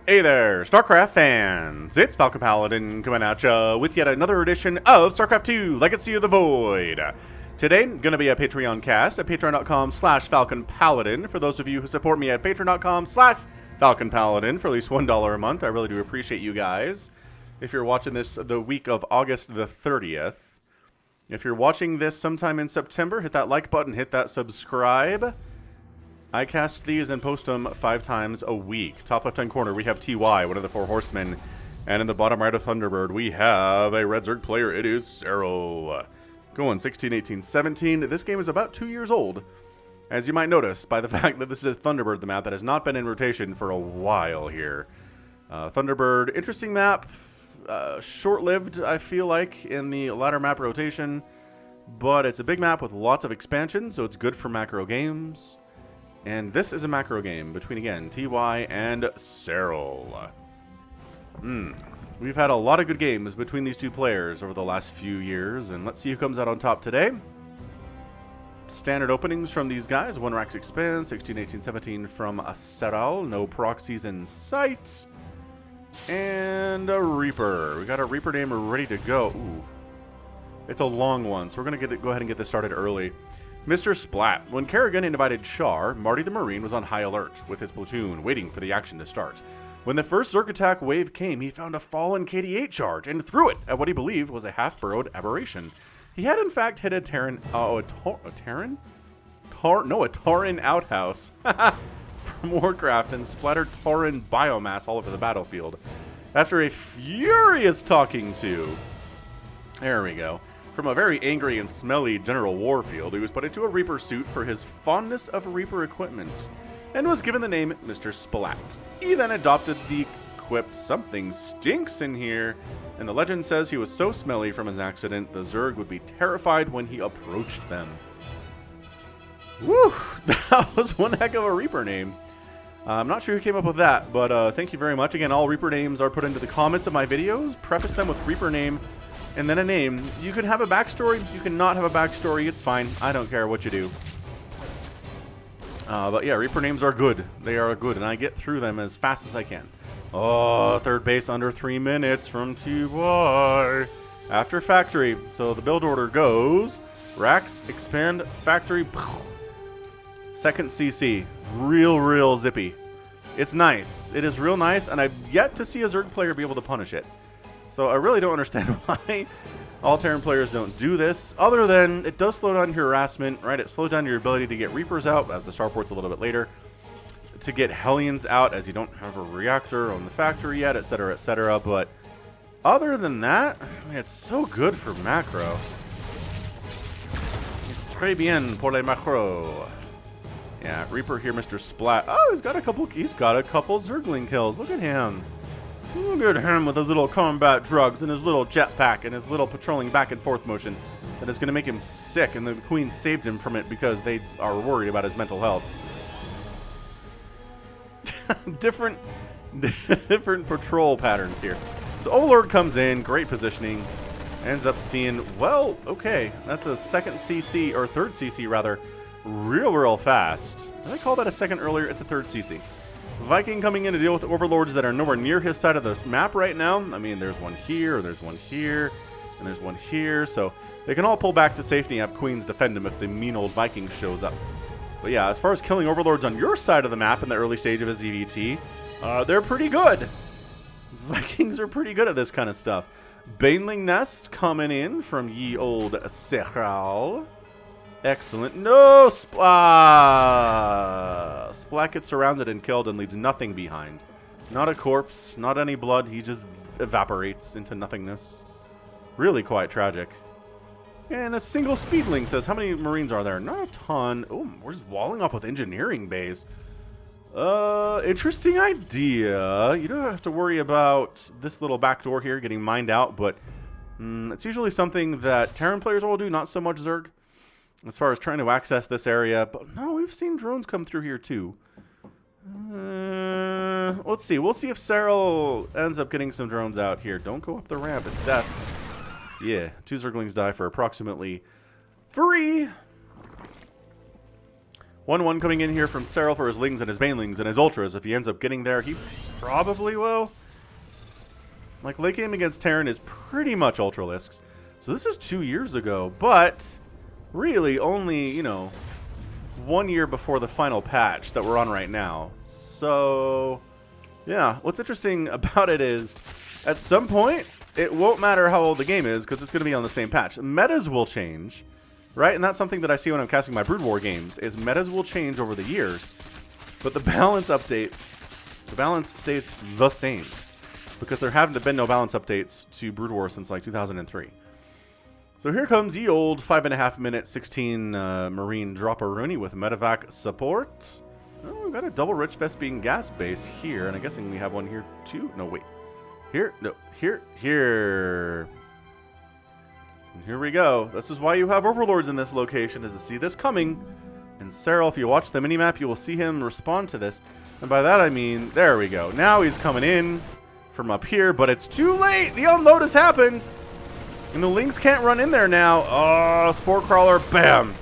Hey there, StarCraft fans! It's Falcon Paladin coming at ya with yet another edition of StarCraft 2 Legacy of the Void. Today, gonna be a Patreon cast at patreon.com/FalconPaladin. For those of you who support me at patreon.com/FalconPaladin for at least $1 a month, I really do appreciate you guys. If you're watching this the week of August the 30th, if you're watching this sometime in September, hit that like button, hit that subscribe. I cast these and post them 5 times a week. Top left-hand corner, we have TY, one of the 4 horsemen. And in the bottom right of Thunderbird, we have a Red Zerg player. It is Serral. Going 16, 18, 17. This game is about 2 years old, as you might notice by the fact that this is Thunderbird, the map that has not been in rotation for a while here. Thunderbird, interesting map. Short-lived, I feel like, in the latter map rotation. But it's a big map with lots of expansions, so it's good for macro games. And this is a macro game between, again, TY and Serral. We've had a lot of good games between these two players over the last few years, and let's see who comes out on top today. Standard openings from these guys. 1 Rax Expand, 16, 18, 17 from a Serral. No proxies in sight. And a Reaper. We got a Reaper name ready to go. Ooh. It's a long one, so we're going to go ahead and get this started early. Mr. Splat. When Kerrigan invited Char, Marty the Marine was on high alert with his platoon, waiting for the action to start. When the first Zerg attack wave came, he found a fallen KD-8 charge and threw it at what he believed was a half-burrowed aberration. He had in fact hit a Terran, a Tauren outhouse from Warcraft and splattered Tauren biomass all over the battlefield. After a furious talking to, there we go, from a very angry and smelly General Warfield, he was put into a Reaper suit for his fondness of Reaper equipment, and was given the name Mr. Splat. He then adopted the quip, "Something stinks in here," and the legend says he was so smelly from his accident, the Zerg would be terrified when he approached them. Woo! That was one heck of a Reaper name. I'm not sure who came up with that, but thank you very much. Again, all Reaper names are put into the comments of my videos. Preface them with Reaper name and then a name. You can have a backstory, you can not have a backstory, it's fine. I don't care what you do. But yeah, Reaper names are good. They are good, and I get through them as fast as I can. Oh, third base under 3 minutes from TY. After factory, so the build order goes Rax, Expand, Factory, second CC. Real zippy. It's nice. It is real nice, and I've yet to see a Zerg player be able to punish it. So I really don't understand why all Terran players don't do this, other than it does slow down your harassment, right? It slows down your ability to get Reapers out, as the starport's a little bit later, to get Hellions out, as you don't have a reactor on the factory yet, etc., but other than that, I mean, it's so good for macro. It's très bien pour les macro. Yeah, Reaper here, Mr. Splat. Oh, he's got a couple Zergling kills. Look at him. Look at him with his little combat drugs and his little jetpack and his little patrolling back and forth motion that is going to make him sick, and the Queen saved him from it because they are worried about his mental health. different patrol patterns here. So Overlord comes in, great positioning, ends up seeing, well, okay, that's a second CC, or third CC rather, real fast. Did I call that a second earlier? It's a third CC. Viking coming in to deal with overlords that are nowhere near his side of the map right now. I mean, there's one here, there's one here, and there's one here. So they can all pull back to safety and have Queens defend him if the mean old Viking shows up. But yeah, as far as killing overlords on your side of the map in the early stage of a ZVT, they're pretty good. Vikings are pretty good at this kind of stuff. Baneling Nest coming in from ye old Serral. Excellent. No! Splat gets surrounded and killed and leaves nothing behind. Not a corpse, not any blood. He just evaporates into nothingness. Really quite tragic. And a single Speedling says, how many Marines are there? Not a ton. Oh, we're just walling off with engineering bays. Interesting idea. You don't have to worry about this little back door here getting mined out, but it's usually something that Terran players will do, not so much Zerg, as far as trying to access this area. But no, we've seen drones come through here too. Let's see. We'll see if Serral ends up getting some drones out here. Don't go up the ramp. It's death. Yeah, 2 Zerglings die for approximately 3. 1-1 coming in here from Serral for his Lings and his Banelings and his Ultras. If he ends up getting there, he probably will. Like, late game against Terran is pretty much Ultralisks. So this is 2 years ago, but really only, you know, 1 year before the final patch that we're on right now. So, yeah, what's interesting about it is, at some point, it won't matter how old the game is, because it's going to be on the same patch. Metas will change, right? And that's something that I see when I'm casting my Brood War games, is metas will change over the years, but the balance updates, the balance stays the same, because there haven't been no balance updates to Brood War since like 2003. So here comes the old 5.5 minute 16 Marine Dropperoonie with Medevac support. Oh, we've got a double Rich Vespine gas base here, and I'm guessing we have one here too. No, wait. Here? No. Here. And here we go. This is why you have Overlords in this location, is to see this coming. And Serral, if you watch the minimap, you will see him respond to this. And by that I mean, there we go. Now he's coming in from up here, but it's too late! The unload has happened! And the Lings can't run in there now. Oh, Spore Crawler, bam!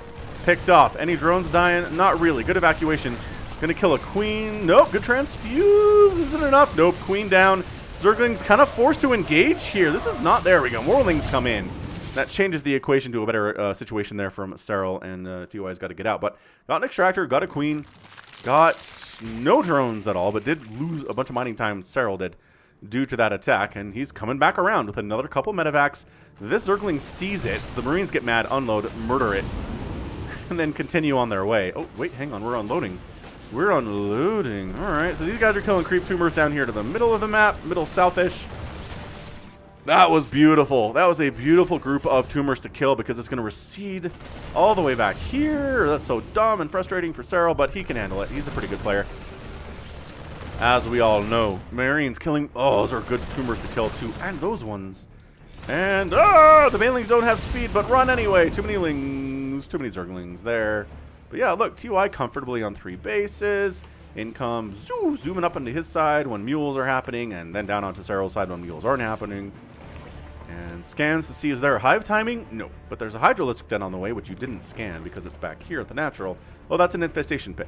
Picked off. Any drones dying? Not really. Good evacuation. Gonna kill a Queen. Nope, good transfuse. Isn't enough? Nope, Queen down. Zerglings kind of forced to engage here. This is not... There we go. More Lings come in. That changes the equation to a better situation there from Serral, and TY's got to get out. But got an Extractor, got a Queen, got no drones at all, but did lose a bunch of mining time, Serral did, due to that attack. And he's coming back around with another couple medevacs. This Zergling sees it. The Marines get mad, unload, murder it, and then continue on their way. Oh, wait, hang on. We're unloading. We're unloading. All right, so these guys are killing creep tumors down here to the middle of the map, middle southish. That was beautiful. That was a beautiful group of tumors to kill, because it's going to recede all the way back here. That's so dumb and frustrating for Serral, but he can handle it. He's a pretty good player, as we all know. Marines killing... Oh, those are good tumors to kill, too. And those ones. And, the Banelings don't have speed, but run anyway. Too many Lings. Too many Zerglings there. But yeah, look, TY comfortably on 3 bases. In comes zooming up into his side when mules are happening, and then down onto Serral's side when mules aren't happening. And scans to see, is there a hive timing? No. But there's a Hydralisk den on the way, which you didn't scan because it's back here at the natural. Oh, that's an infestation pit.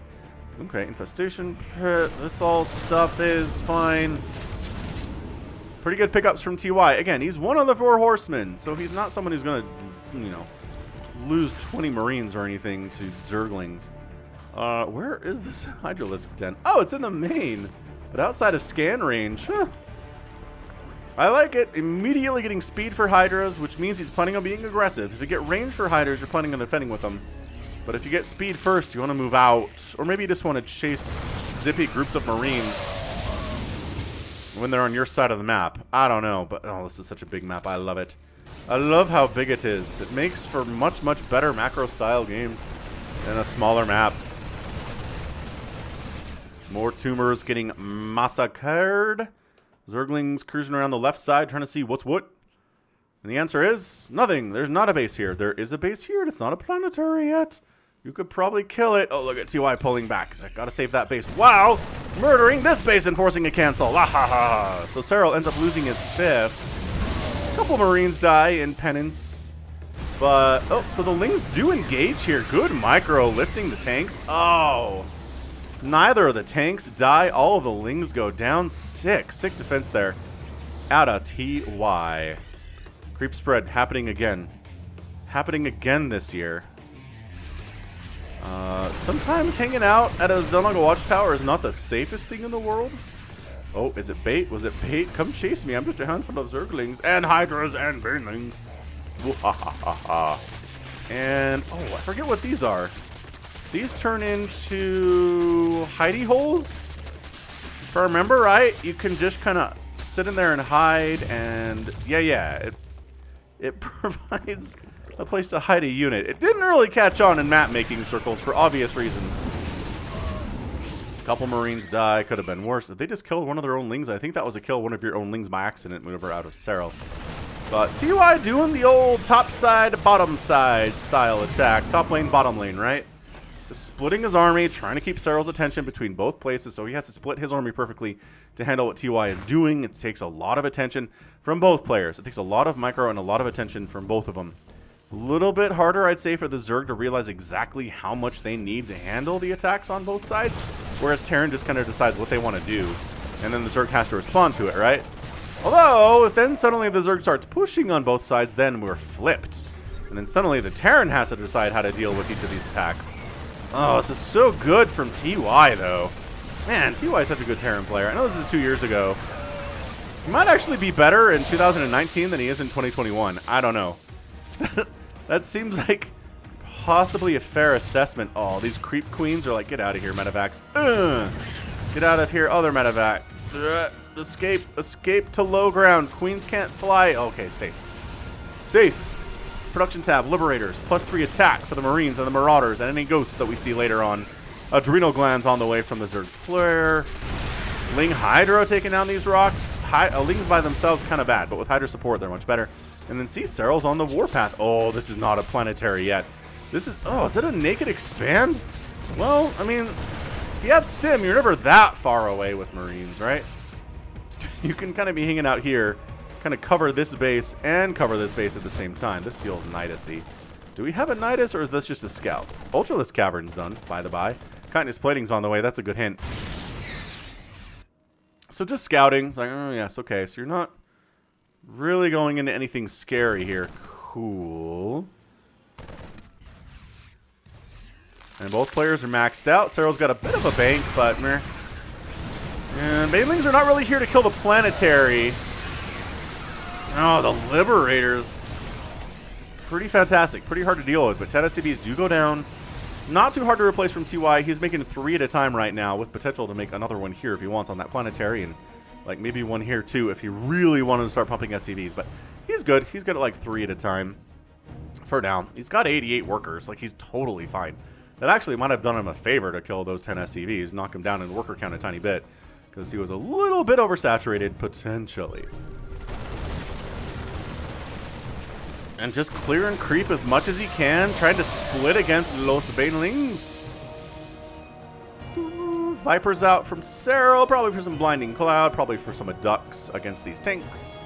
Okay, infestation pit. This all stuff is fine. Pretty good pickups from TY. Again, he's one of the 4 horsemen, so he's not someone who's going to, you know, lose 20 Marines or anything to Zerglings. Where is this Hydralisk den? Oh, it's in the main, but outside of scan range. Huh. I like it. Immediately getting speed for Hydras, which means he's planning on being aggressive. If you get range for Hydras, you're planning on defending with them. But if you get speed first, you want to move out. Or maybe you just want to chase zippy groups of Marines when they're on your side of the map. I don't know, but oh, this is such a big map. I love it. I love how big it is. It makes for much, much better macro-style games than a smaller map. More tumors getting massacred. Zerglings cruising around the left side trying to see what's what. And the answer is nothing. There's not a base here. There is a base here, and it's not a planetary yet. You could probably kill it. Oh, look at TY pulling back. I gotta save that base. Wow! Murdering this base and forcing a cancel. La ha ha! So Serral ends up losing his 5th. A couple Marines die in penance. But, oh, so the Lings do engage here. Good micro lifting the tanks. Oh! Neither of the tanks die. All of the Lings go down. Sick defense there. Out of TY. Creep spread happening again. Happening again this year. Sometimes hanging out at a Xel'Naga watchtower is not the safest thing in the world. Oh, is it bait? Was it bait? Come chase me. I'm just a handful of Zerglings and Hydras and Banelings. And, oh, I forget what these are. These turn into hidey holes. If I remember right, you can just kind of sit in there and hide, and yeah, it provides a place to hide a unit. It didn't really catch on in map making circles for obvious reasons. A couple Marines die. Could have been worse. They just killed one of their own Lings. I think that was a kill one of your own Lings by accident whenever out of Serral. But TY doing the old top side, bottom side style attack. Top lane, bottom lane, right? Just splitting his army, trying to keep Serral's attention between both places, so he has to split his army perfectly to handle what TY is doing. It takes a lot of attention from both players. It takes a lot of micro and a lot of attention from both of them. A little bit harder, I'd say, for the Zerg to realize exactly how much they need to handle the attacks on both sides, whereas Terran just kind of decides what they want to do, and then the Zerg has to respond to it, right? Although, if then suddenly the Zerg starts pushing on both sides, then we're flipped. And then suddenly the Terran has to decide how to deal with each of these attacks. Oh, this is so good from TY, though. Man, TY is such a good Terran player. I know this is 2 years ago. He might actually be better in 2019 than he is in 2021. I don't know. That seems like possibly a fair assessment. Oh, these creep queens are like, get out of here, medevacs. Get out of here, other medevac. Escape. Escape to low ground. Queens can't fly. Okay, safe. Safe. Production tab, Liberators, +3 attack for the Marines and the Marauders and any ghosts that we see later on. Adrenal glands on the way from the Zerg Flare. Ling Hydra taking down these rocks. Lings by themselves kind of bad, but with Hydra support, they're much better. And then see, Serral's on the warpath. Oh, this is not a planetary yet. This is, oh, is it a naked expand? Well, I mean, if you have stim, you're never that far away with Marines, right? You can kind of be hanging out here, kind of cover this base and cover this base at the same time. This feels Nidus-y. Do we have a Nidus, or is this just a scout? Ultralisk Cavern's done, by the by. Chitinous Plating's on the way. That's a good hint. So just scouting. It's like, oh, yes, okay. So you're not really going into anything scary here. Cool. And both players are maxed out. Serral's got a bit of a bank, but meh. And Banelings are not really here to kill the planetary. Oh, the Liberators. Pretty fantastic. Pretty hard to deal with, but 10 SCVs do go down. Not too hard to replace from TY. He's making 3 at a time right now, with potential to make another one here if he wants on that planetary, and like maybe one here too if he really wanted to start pumping SCVs. But he's good. He's good at like 3 at a time for now. He's got 88 workers. Like, he's totally fine. That actually might have done him a favor to kill those 10 SCVs, knock him down in worker count a tiny bit, because he was a little bit oversaturated potentially. And just clear and creep as much as he can, trying to split against Los Banelings. Vipers out from Serral, probably for some Blinding Cloud, probably for some Abducts against these tanks.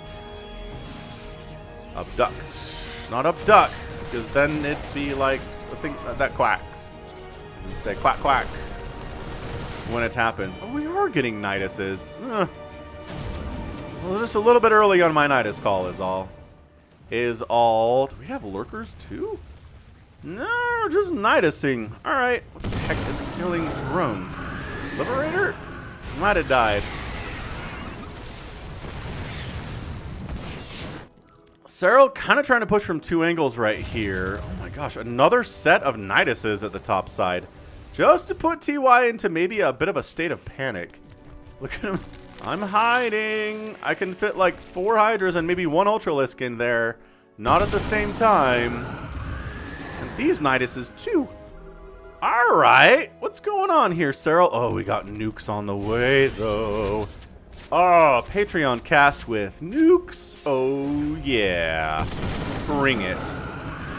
Abduct. Not abduct, because then it'd be like the thing that quacks. You'd say quack quack when it happens. Oh, we are getting Niduses. Well, just a little bit early on my Nidus call is all. Do we have lurkers too? No, just Nidusing. Alright. What the heck is killing drones? Liberator? Might have died. Serral kind of trying to push from 2 angles right here. Oh my gosh, another set of Niduses at the top side. Just to put TY into maybe a bit of a state of panic. Look at him. I'm hiding. I can fit like 4 Hydras and maybe 1 Ultralisk in there. Not at the same time. And these Niduses too. Alright. What's going on here, Serral? Oh, we got nukes on the way though. Oh, Patreon cast with nukes. Oh yeah. Bring it.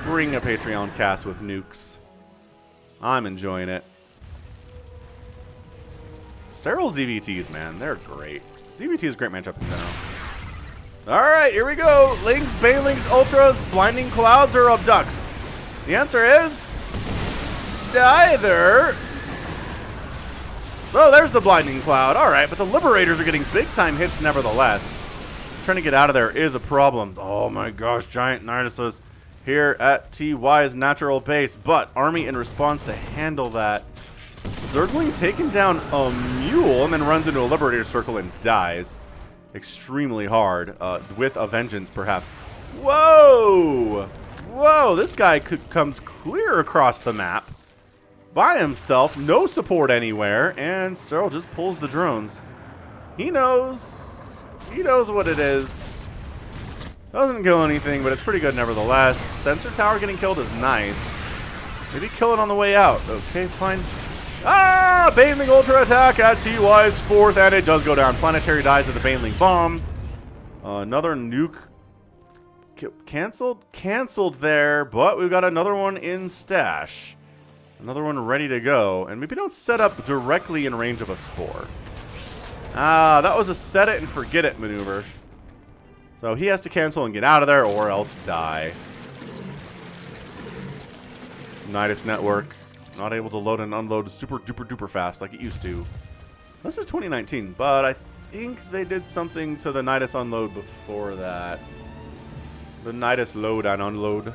Bring a Patreon cast with nukes. I'm enjoying it. Serral ZVTs, man, they're great. ZVT is a great matchup in general. Alright, here we go. Lings, Banelings, Ultras, Blinding Clouds, or Abducts? The answer is neither. Oh, there's the Blinding Cloud. Alright, but the Liberators are getting big-time hits nevertheless. Trying to get out of there is a problem. Oh my gosh, giant Niduses here at TY's natural base, but Army in response to handle that. Zergling taking down a mule and then runs into a Liberator circle and dies. Extremely hard, with a vengeance perhaps. Whoa! Whoa, this guy comes clear across the map by himself, no support anywhere, and Serral just pulls the drones. He knows what it is. Doesn't kill anything, but it's pretty good nevertheless. Sensor tower getting killed is nice. Maybe kill it on the way out. Okay, fine. Ah! Baneling Ultra attack at TY's 4th, and it does go down. Planetary dies at the Baneling bomb. Another nuke canceled there, but we've got another one in stash. Another one ready to go, and maybe don't set up directly in range of a spore. Ah, that was a set it and forget it maneuver. So he has to cancel and get out of there, or else die. Nidus network. Not able to load and unload super duper duper fast like it used to. This is 2019, but I think they did something to the Nidus unload before that. The Nidus load and unload.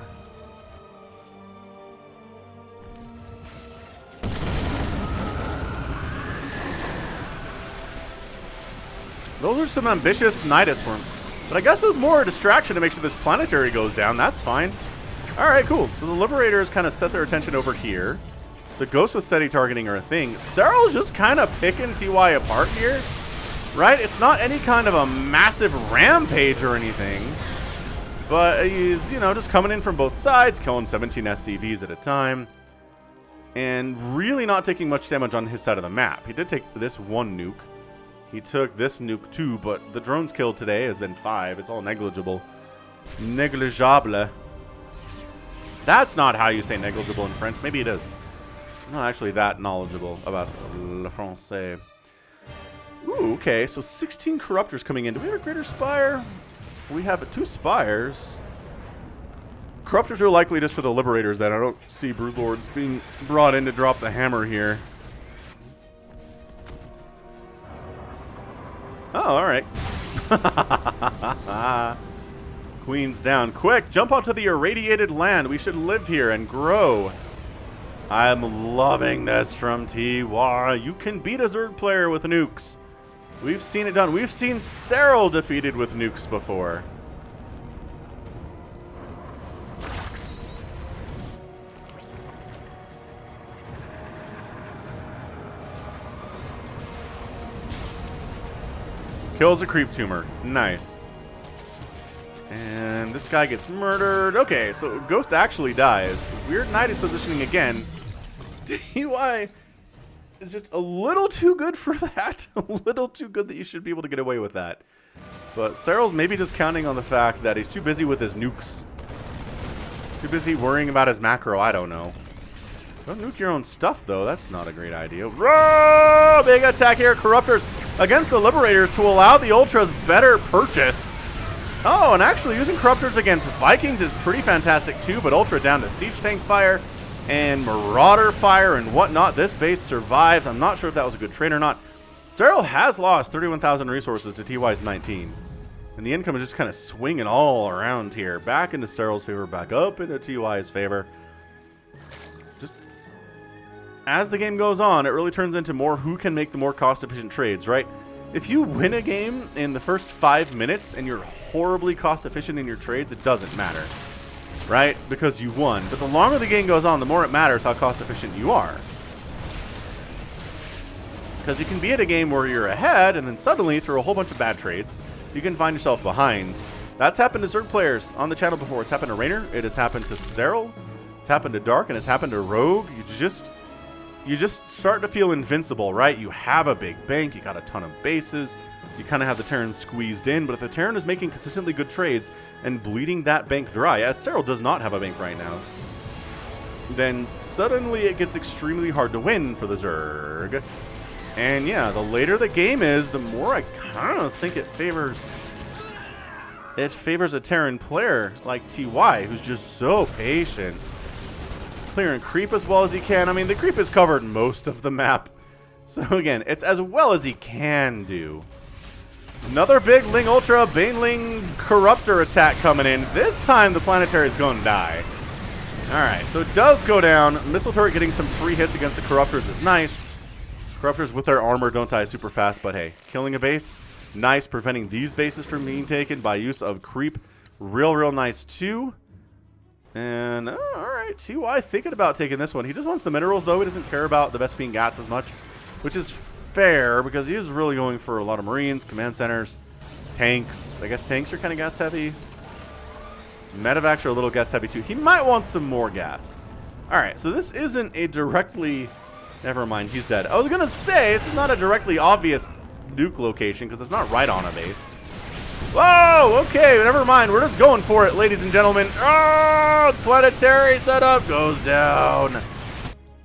Those are some ambitious Nidus forms. But I guess it was more a distraction to make sure this planetary goes down. That's fine. Alright, cool. So the Liberators kind of set their attention over here. The Ghosts with steady targeting are a thing. Serral's just kind of picking TY apart here. Right? It's not any kind of a massive rampage or anything. But he's, you know, just coming in from both sides, killing 17 SCVs at a time. And really not taking much damage on his side of the map. He did take this one nuke. He took this nuke too, but the drones killed today has been 5. It's all negligible. Negligible. That's not how you say negligible in French. Maybe it is. I'm not actually that knowledgeable about le français. Ooh, okay. So 16 Corruptors coming in. Do we have a Greater Spire? We have 2 Spires. Corruptors are likely just for the Liberators then. I don't see Broodlords being brought in to drop the hammer here. Oh, alright. Queen's down. Quick, jump onto the irradiated land. We should live here and grow. I'm loving this from TY. You can beat a Zerg player with nukes. We've seen it done. We've seen Serral defeated with nukes before. Kills a creep tumor. Nice. And this guy gets murdered. Okay, so Ghost actually dies. Weird Knight is positioning again. TY is just a little too good for that. A little too good that you should be able to get away with that. But Serral's maybe just counting on the fact that he's too busy with his nukes. Too busy worrying about his macro. I don't know. Don't nuke your own stuff, though. That's not a great idea. Whoa! Big attack here. Corruptors against the Liberators to allow the Ultras better purchase. Oh, and actually using Corruptors against Vikings is pretty fantastic, too. But Ultra down to Siege Tank fire and Marauder fire and whatnot. This base survives. I'm not sure if that was a good trade or not. Serral has lost 31,000 resources to TY's 19. And the income is just kind of swinging all around here. Back into Serral's favor, back up into TY's favor. As the game goes on, it really turns into more who can make the more cost-efficient trades, right? If you win a game in the first 5 minutes and you're horribly cost-efficient in your trades, it doesn't matter, right? Because you won. But the longer the game goes on, the more it matters how cost-efficient you are. Because you can be at a game where you're ahead, and then suddenly, through a whole bunch of bad trades, you can find yourself behind. That's happened to Zerg players on the channel before. It's happened to Raynor, it has happened to Serral, it's happened to Dark, and it's happened to Rogue. You just start to feel invincible, right? You have a big bank, you got a ton of bases, you kind of have the Terrans squeezed in, but if the Terran is making consistently good trades and bleeding that bank dry, as Serral does not have a bank right now, then suddenly it gets extremely hard to win for the Zerg. And yeah, the later the game is, the more I kind of think it favors a Terran player like TY, who's just so patient. Clearing creep as well as he can. I mean, the creep has covered most of the map. So again, it's as well as he can do. Another big Ling Ultra Baneling Corruptor attack coming in. This time the planetary is going to die. Alright, so it does go down. Missile turret getting some free hits against the Corruptors is nice. Corruptors with their armor don't die super fast, but hey, killing a base, nice. Preventing these bases from being taken by use of creep, real nice too. And, alright, TY thinking about taking this one. He just wants the minerals, though. He doesn't care about the Vespene gas as much, which is fair, because he is really going for a lot of Marines, command centers, tanks. I guess tanks are kind of gas-heavy. Medevacs are a little gas-heavy, too. He might want some more gas. Alright, so this isn't a directly... Never mind, he's dead. I was going to say, this is not a directly obvious nuke location, because it's not right on a base. Whoa, okay, never mind. We're just going for it, ladies and gentlemen. Oh, planetary setup goes down.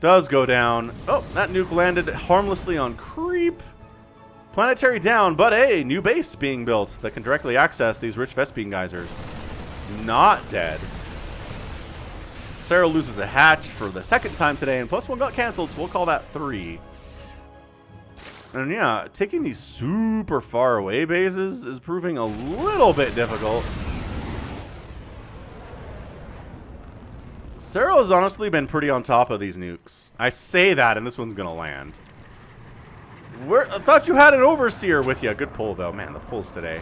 Does go down. Oh, that nuke landed harmlessly on creep. Planetary down, but a new base being built that can directly access these rich Vespene geysers. Not dead. Serral loses a hatch for the second time today, and +1 got canceled, so we'll call that 3. And yeah, taking these super far away bases is proving a little bit difficult. Serral has honestly been pretty on top of these nukes. I say that, and this one's going to land. I thought you had an overseer with you. Good pull, though. Man, the pulls today.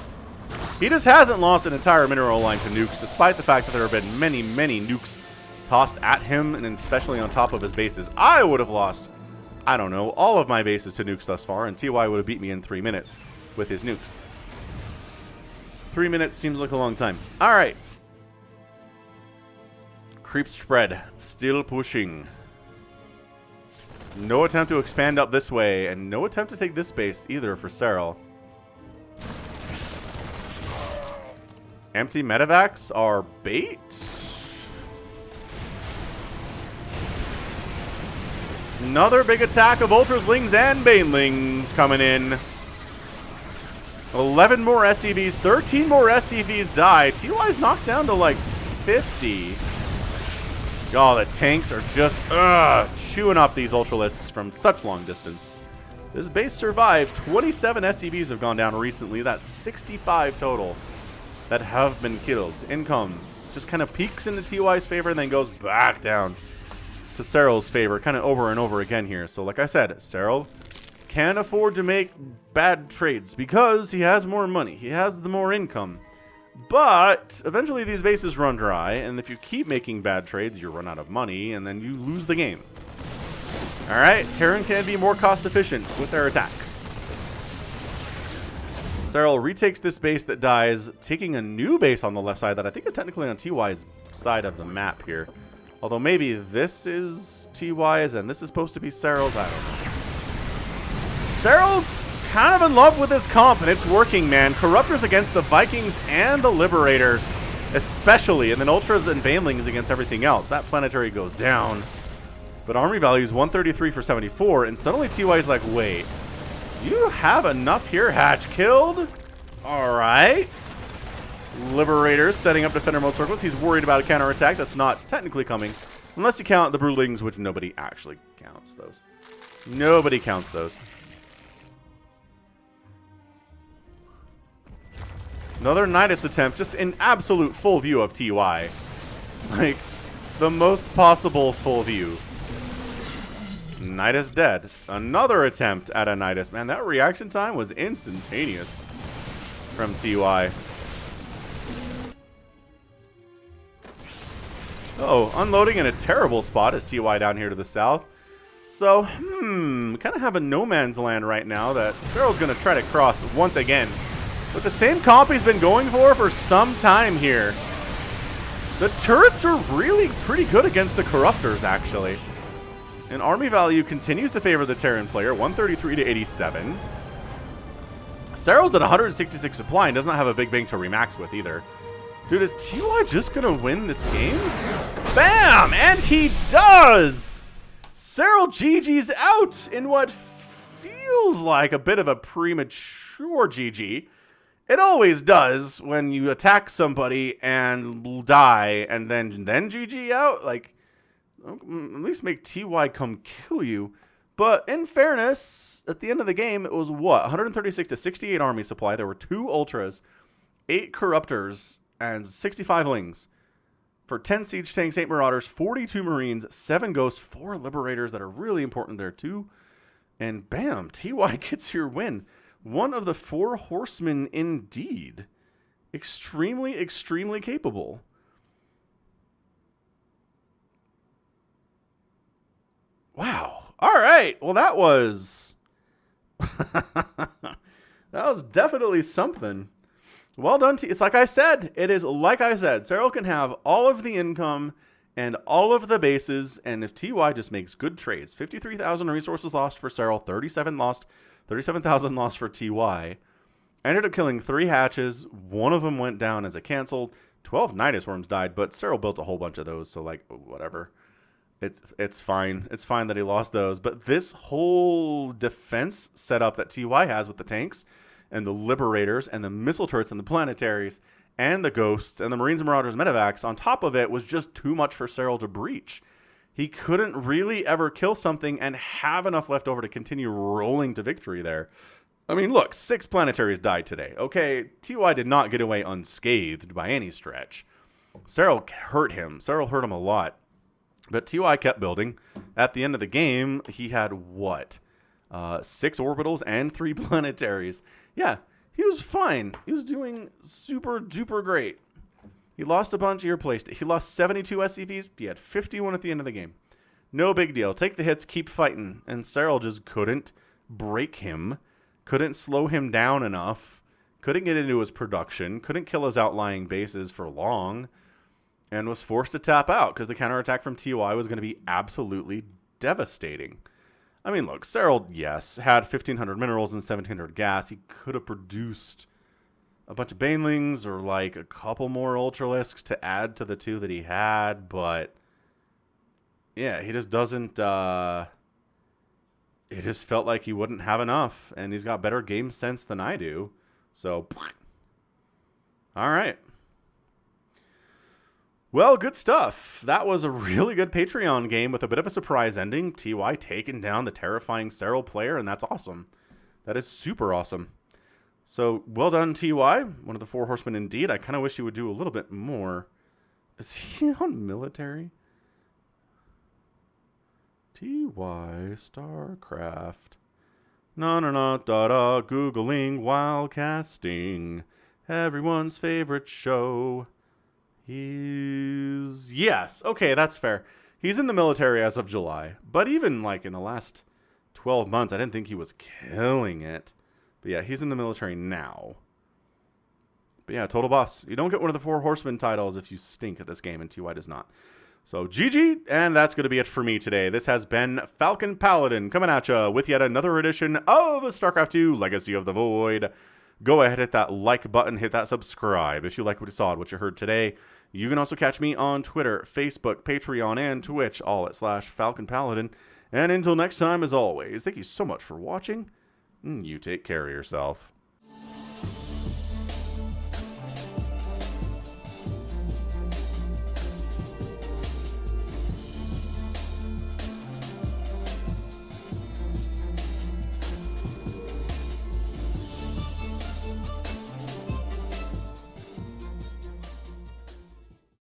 He just hasn't lost an entire mineral line to nukes, despite the fact that there have been many, many nukes tossed at him, and especially on top of his bases. I would have lost, I don't know, all of my bases to nukes thus far, and TY would have beat me in 3 minutes with his nukes. 3 minutes seems like a long time. All right. Creep spread. Still pushing. No attempt to expand up this way, and no attempt to take this base either for Serral. Empty medevacs are bait. Another big attack of Ultras, Lings, and Banelings coming in. 11 more SCVs, 13 more SCVs die. TY's knocked down to like 50. Oh, the tanks are just chewing up these Ultralisks from such long distance. This base survived. 27 SCVs have gone down recently. That's 65 total that have been killed. Income just kind of peaks into TY's favor and then goes back down to Serral's favor, kind of over and over again here. So like I said, Serral can't afford to make bad trades because he has more money. He has the more income. But eventually these bases run dry, and if you keep making bad trades, you run out of money, and then you lose the game. Alright, Terran can be more cost efficient with their attacks. Serral retakes this base that dies, taking a new base on the left side that I think is technically on TY's side of the map here. Although maybe this is TY's and this is supposed to be Serral's, I don't know. Serral's kind of in love with this comp, and it's working, man. Corruptors against the Vikings and the Liberators, especially, and then Ultras and Banelings against everything else. That planetary goes down. But army value is 133 for 74, and suddenly TY's like, wait, do you have enough here? Hatch killed? Alright. Liberators setting up defender mode circles. He's worried about a counterattack that's not technically coming, unless you count the Broodlings, which nobody actually counts those. Nobody counts those. Another Nidus attempt, just in absolute full view of TY. Like, the most possible full view. Nidus dead. Another attempt at a Nidus. Man, that reaction time was instantaneous from TY. Oh, unloading in a terrible spot is TY down here to the south. So, kind of have a no man's land right now that Serral's going to try to cross once again. With the same comp he's been going for some time here. The turrets are really pretty good against the Corruptors, actually. And army value continues to favor the Terran player, 133 to 87. Serral's at 166 supply and doesn't have a big bang to remax with either. Dude, is TY just going to win this game? Bam! And he does! Serral GG's out in what feels like a bit of a premature GG. It always does when you attack somebody and die and then GG out. Like, at least make TY come kill you. But in fairness, at the end of the game, it was what? 136 to 68 army supply. There were 2 Ultras, 8 Corruptors, and 65 Lings. For 10 Siege Tanks, 8 Marauders, 42 Marines, 7 Ghosts, 4 Liberators that are really important there too. And bam, TY gets your win. One of the 4 horsemen indeed. Extremely, extremely capable. Wow. All right. Well, that was... that was definitely something. Well done. It's like I said. It is like I said. Serral can have all of the income and all of the bases. And if TY just makes good trades. 53,000 resources lost for Serral. 37,000 lost for TY. Ended up killing 3 hatches. One of them went down as a canceled. 12 Nidus Worms died, but Serral built a whole bunch of those, so like whatever. It's fine. It's fine that he lost those. But this whole defense setup that TY has with the tanks and the Liberators and the missile turrets and the planetaries and the Ghosts and the Marines and Marauders medevacs on top of it was just too much for Serral to breach. He couldn't really ever kill something and have enough left over to continue rolling to victory there. I mean, look, 6 planetaries died today. Okay, TY did not get away unscathed by any stretch. Serral hurt him. Serral hurt him a lot. But TY kept building. At the end of the game, he had what? 6 orbitals and 3 planetaries. Yeah, he was fine. He was doing super duper great. He lost a bunch of your playstyle. He lost 72 SCVs. He had 51 at the end of the game. No big deal. Take the hits, keep fighting. And Serral just couldn't break him. Couldn't slow him down enough. Couldn't get into his production. Couldn't kill his outlying bases for long. And was forced to tap out because the counterattack from TY was going to be absolutely devastating. I mean, look, Serral, yes, had 1,500 minerals and 1,700 gas. He could have produced a bunch of Banelings or like a couple more Ultralisks to add to the 2 that he had. But yeah, he just doesn't... It just felt like he wouldn't have enough. And he's got better game sense than I do. So, all right. Well, good stuff. That was a really good Patreon game with a bit of a surprise ending. TY taking down the terrifying Serral player, and that's awesome. That is super awesome. So, well done, TY. One of the 4 horsemen indeed. I kind of wish he would do a little bit more. Is he on military? TY StarCraft. Da-da-da-da-da, Googling while casting. Everyone's favorite show. Yes, okay, that's fair. He's in the military as of July. But even, like, in the last 12 months, I didn't think he was killing it. But yeah, he's in the military now. But yeah, total boss. You don't get one of the 4 horsemen titles if you stink at this game, and TY does not. So GG, and that's going to be it for me today. This has been Falcon Paladin coming at you with yet another edition of StarCraft 2 Legacy of the Void. Go ahead, hit that like button, hit that subscribe if you like what you saw and what you heard today. You can also catch me on Twitter, Facebook, Patreon, and Twitch, all at /Falcon Paladin. And until next time, as always, thank you so much for watching. You take care of yourself.